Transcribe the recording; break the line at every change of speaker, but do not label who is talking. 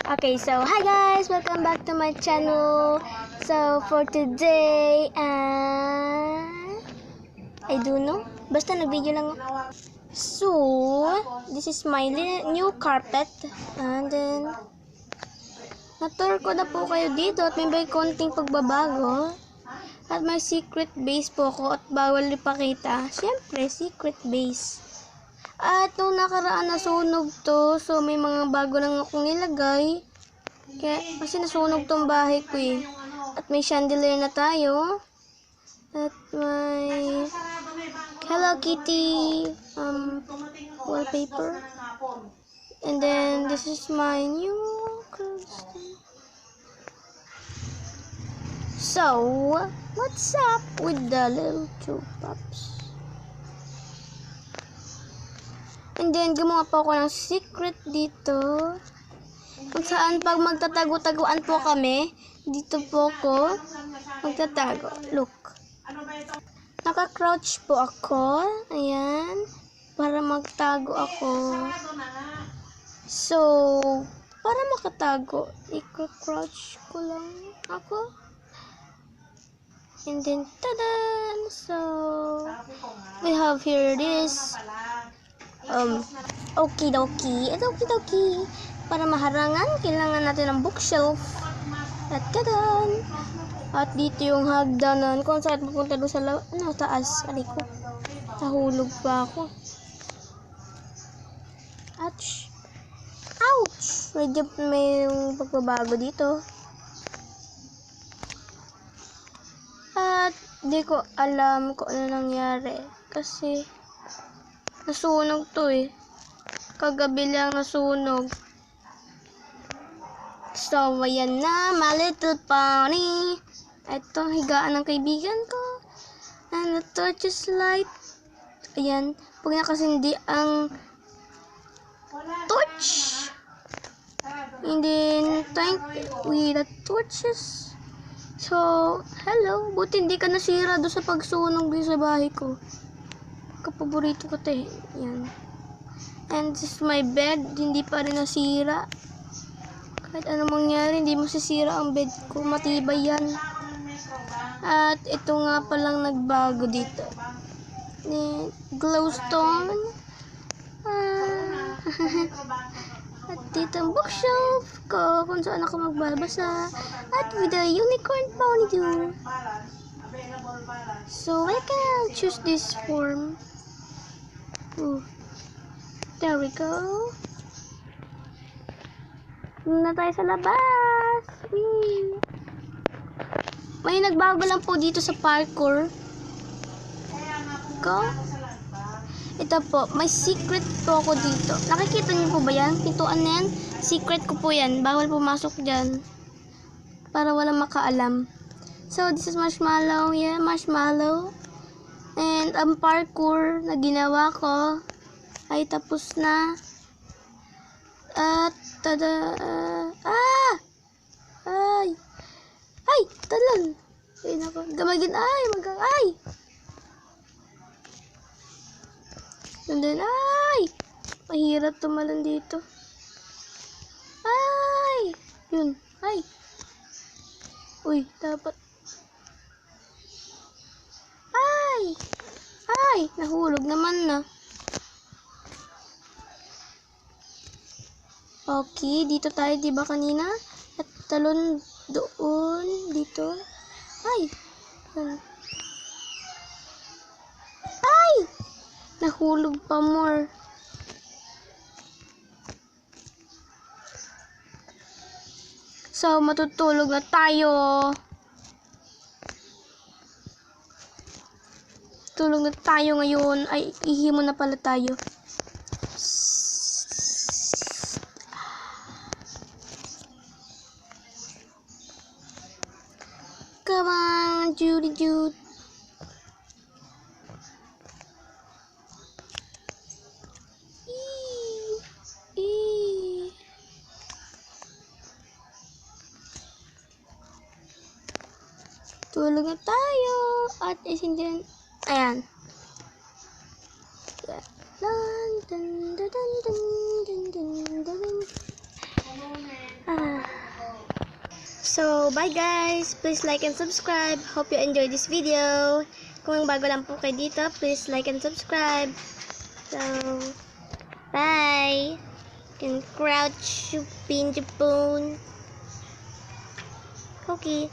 Okay, so hi guys, welcome back to my channel. So for today, I don't know, basta nag-video lang. So this is my new carpet, and then na-tour ko na po kayo dito at may konting pagbabago. At may secret base po ako at bawal ipakita. Siyempre, secret base. At nung nakaraan nasunog to, so may mga bago lang akong nilagay. Kasi nasunog tong bahay ko eh. At may chandelier na tayo. At may Hello Kitty wallpaper. And then this is my new custom. So, what's up with the little two pups? And then, gumawa po ako ng secret dito. Kung saan pag magtatago-taguan po kami, dito po ako magtatago. Look. Naka-crouch po ako. Ayan. Para magtago ako. So, para makatago, i-crouch ko lang ako. And then, tada! So, we have here this okie-dokie. Okie-dokie. Para maharangan, kailangan natin ng bookshelf. At tada! At dito yung hagdanan. Kung saan pupunta doon sa taas. Aray ko. Nahulog pa ako. Ouch! Ouch! Medyo may pagbabago dito. At di ko alam kung ano nangyari. Kasi nasunog to eh. Kagabi lang nasunog. So, ayan na, my little pony. Ito, higaan ng kaibigan ko. And the torches light. Ayan, pag nakasindi ang torch. And then, thank with the torches. So, hello. Buti hindi ka nasira doon sa pagsunog doon sa bahay ko. Kapaborito ko ito eh. Yan. And this is my bed. Hindi pa rin nasira. Kahit anong mangyari, hindi masisira ang bed ko. Matibay yan. At ito nga palang nagbago dito. Glowstone. At dito ang bookshelf ko kung saan ako magbabasa. At with a unicorn ponytail. So I can choose this form. Ooh. There we go. Na tayo sa labas. Whee! May nagbago lang po dito sa parkour. Go. Ito po, may secret po ako dito. Nakikita niyo po ba yan? Pintuan na yan. Secret ko po yan. Bawal pumasok dyan. Para walang makaalam. So, this is marshmallow. Yeah, marshmallow. And ang parkour na ginawa ko ay tapos na. At, tada! Ay! Ay! Talan! Ay, nako. Gamagin. Ay! Ay! And then, ay! Mahirap tumalon dito. Ay! Yun. Ay! Uy, dapat. Ay! Ay! Nahulog naman na. Okay, dito tayo, diba kanina? At talon doon, dito. Ay! Ay! Nahulog pa more. So, matutulog na tayo. Tulog na tayo ngayon. Ay, ihimo na pala tayo. Come on, Judy Jude. Tulog na tayo. At isindihan. Ayan. Dun, dun, dun, dun, dun, dun, dun, dun. So, bye guys! Please like and subscribe. Hope you enjoyed this video. Kung bago lang po kayo dito, please like and subscribe. So, bye! You can crouch, pin your phone. Okay.